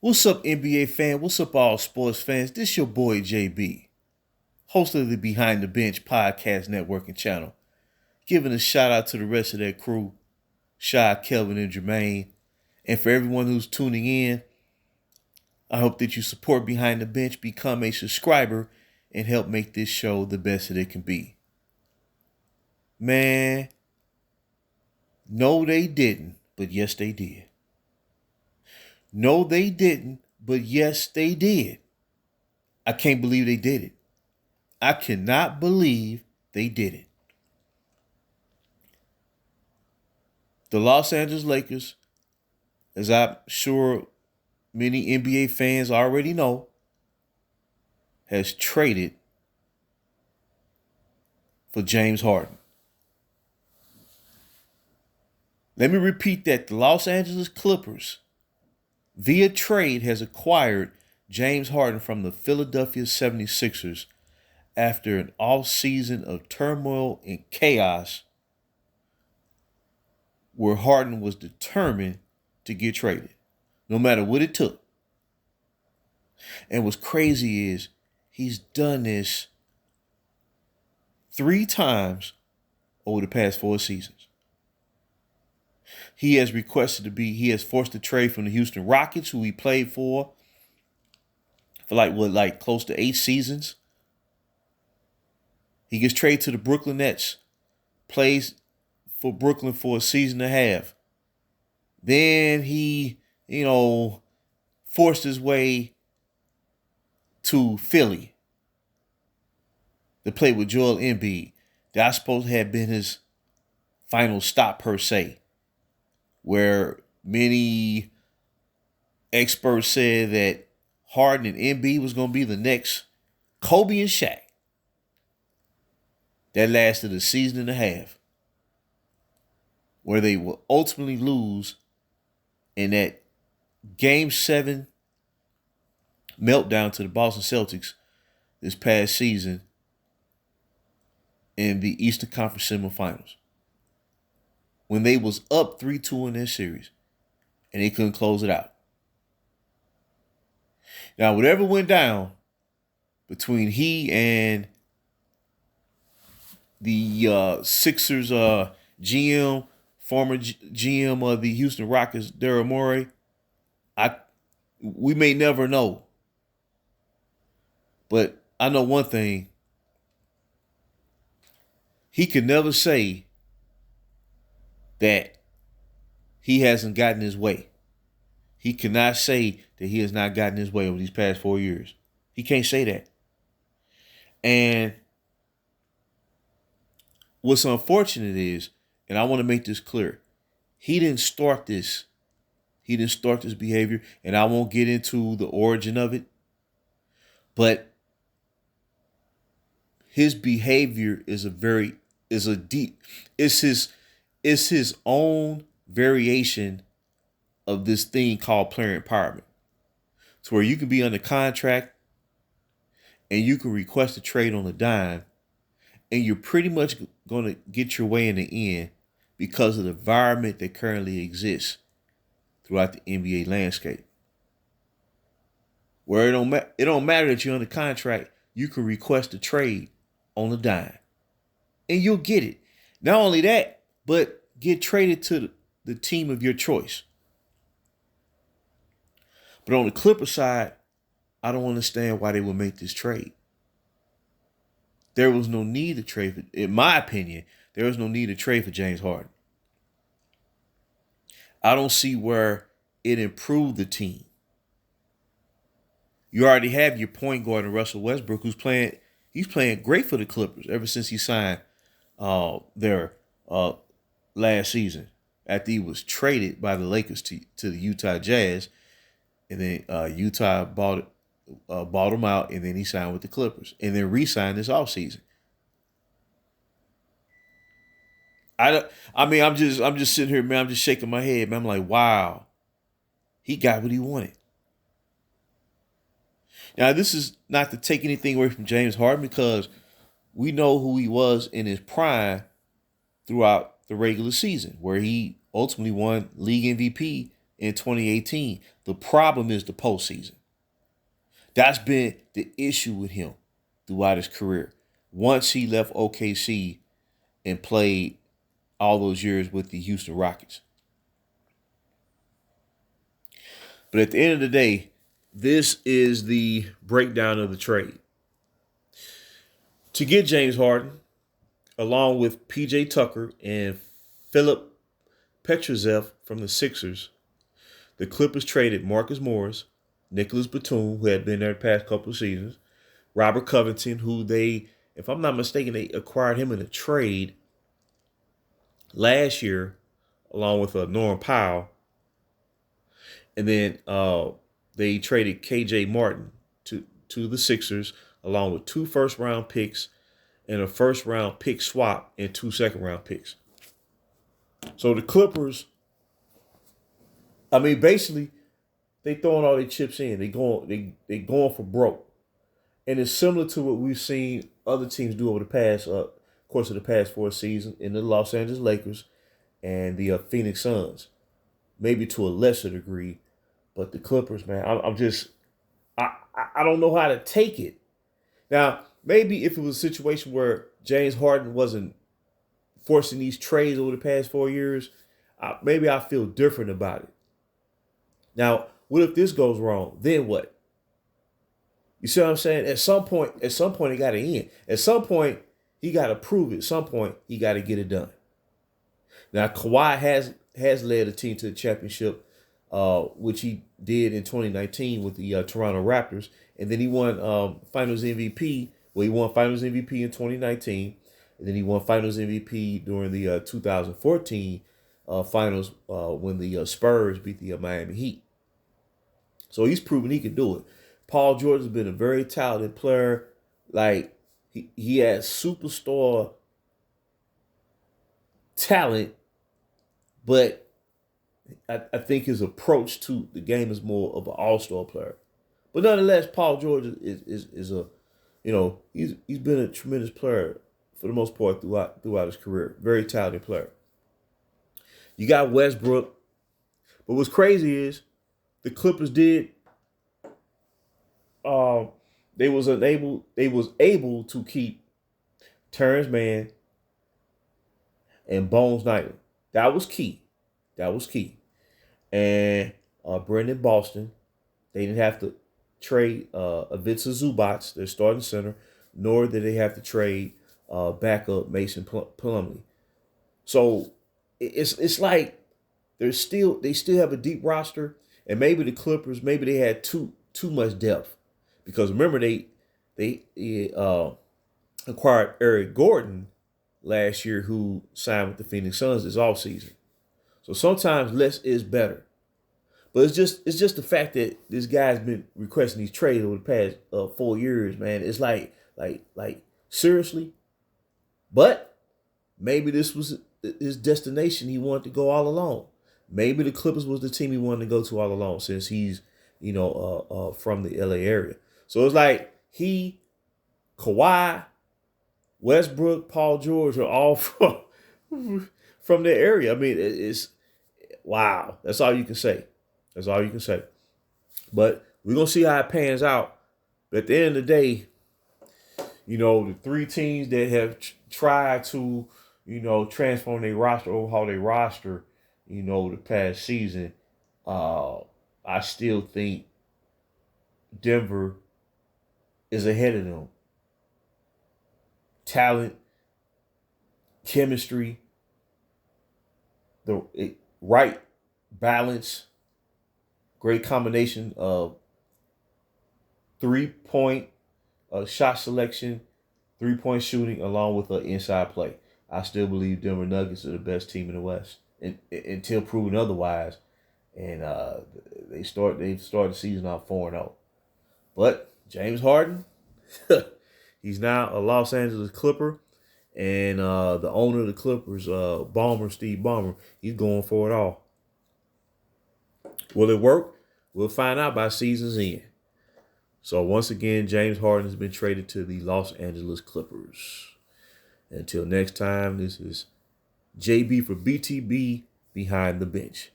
What's up, NBA fan? What's up, all sports fans? This your boy JB, host of the Behind the Bench podcast network and channel. Giving a shout out to the rest of that crew, Shy, Kelvin, and Jermaine. And for everyone who's tuning in, I hope that you support Behind the Bench, become a subscriber, and help make this show the best that it can be. Man, no, they didn't, but yes, they did. No, they didn't, but yes, they did. I can't believe they did it. I cannot believe they did it. The Los Angeles Lakers, as I'm sure many NBA fans already know, has traded for James Harden. Let me repeat that. The Los Angeles Clippers, via trade, has acquired James Harden from the Philadelphia 76ers after an offseason of turmoil and chaos where Harden was determined to get traded, no matter what it took. And what's crazy is he's done this 3 times over the past 4 seasons. He has forced a trade from the Houston Rockets, who he played for close to 8 seasons. He gets traded to the Brooklyn Nets, plays for Brooklyn for a season and a half. Then he, forced his way to Philly to play with Joel Embiid. That's supposed to have been his final stop, per se, where many experts said that Harden and Embiid was going to be the next Kobe and Shaq. That lasted a season and a half, where they will ultimately lose in that Game 7 meltdown to the Boston Celtics this past season in the Eastern Conference semifinals, when they was up 3-2 in their series and they couldn't close it out. Now, whatever went down between he and the Sixers GM, former GM of the Houston Rockets, Daryl Morey, we may never know. But I know one thing. He could never say that he hasn't gotten his way. He cannot say that he has not gotten his way over these past 4 years. He can't say that. And what's unfortunate is, and I want to make this clear, he didn't start this. He didn't start this behavior, and I won't get into the origin of it. But his behavior is his own variation of this thing called player empowerment. To where you can be under contract and you can request a trade on a dime, and you're pretty much going to get your way in the end because of the environment that currently exists throughout the NBA landscape. Where it don't matter that you're under contract, you can request a trade on a dime, and you'll get it. Not only that, but get traded to the team of your choice. But on the Clippers side, I don't understand why they would make this trade. There was no need to trade in my opinion, there was no need to trade for James Harden. I don't see where it improved the team. You already have your point guard in Russell Westbrook, he's playing great for the Clippers ever since he signed their last season, after he was traded by the Lakers to the Utah Jazz, and then Utah bought him out, and then he signed with the Clippers, and then re-signed this offseason. I'm just sitting here, man. I'm just shaking my head, man. I'm like, wow, he got what he wanted. Now, this is not to take anything away from James Harden, because we know who he was in his prime throughout the regular season, where he ultimately won league MVP in 2018. The problem is the postseason. That's been the issue with him throughout his career. Once he left OKC and played all those years with the Houston Rockets. But at the end of the day, this is the breakdown of the trade. To get James Harden, along with PJ Tucker and Philip Petrusev from the Sixers, the Clippers traded Marcus Morris, Nicholas Batum, who had been there the past couple of seasons, Robert Covington, who they, if I'm not mistaken, they acquired him in a trade last year, along with Norm Powell. And then they traded KJ Martin to the Sixers, along with 2 first-round picks and a first-round pick swap and 2 second-round picks. So the Clippers, I mean, basically, they throwing all their chips in. They going for broke. And it's similar to what we've seen other teams do over the past course of the past 4 seasons in the Los Angeles Lakers and the Phoenix Suns, maybe to a lesser degree, but the Clippers, man, I don't know how to take it. Now, maybe if it was a situation where James Harden wasn't forcing these trades over the past 4 years, maybe I feel different about it. Now, what if this goes wrong? Then what? You see what I'm saying? At some point, it got to end. At some point, he got to prove it. At some point, he got to get it done. Now, Kawhi has led a team to the championship, which he did in 2019 with the Toronto Raptors, and then he won Finals MVP. Well, he won Finals MVP in 2019, and then he won Finals MVP during the 2014 Finals when the Spurs beat the Miami Heat. So he's proven he can do it. Paul George has been a very talented player. Like, he has superstar talent, but I think his approach to the game is more of an all-star player. But nonetheless, Paul George is a, he's been a tremendous player for the most part throughout his career. Very talented player. You got Westbrook, but what's crazy is the Clippers did. They was able to keep Terrence Mann and Bones Knighton. That was key. And Brendan Boston, they didn't have to trade Ivica Zubac, their starting center, nor did they have to trade backup Mason Plumlee. So it's like they still have a deep roster, and maybe the Clippers, maybe they had too much depth, because remember they acquired Eric Gordon last year, who signed with the Phoenix Suns this offseason. So sometimes less is better. But it's just the fact that this guy's been requesting these trades over the past 4 years, man. It's like seriously. But maybe this was his destination. He wanted to go all alone. Maybe the Clippers was the team he wanted to go to all along, since he's from the LA area. So it's like Kawhi, Westbrook, Paul George are all from the area. I mean, it's wow. That's all you can say. But we're going to see how it pans out. But at the end of the day, the 3 teams that have tried to, transform their roster, overhaul their roster, the past season, I still think Denver is ahead of them. Talent, chemistry, the right balance, great combination of 3-point shot selection, 3-point shooting, along with inside play. I still believe Denver Nuggets are the best team in the West, until proven otherwise. And they've started the season off 4-0. But James Harden, he's now a Los Angeles Clipper, and the owner of the Clippers, Steve Ballmer, he's going for it all. Will it work? We'll find out by season's end. So once again, James Harden has been traded to the Los Angeles Clippers. Until next time, this is JB for BTB Behind the Bench.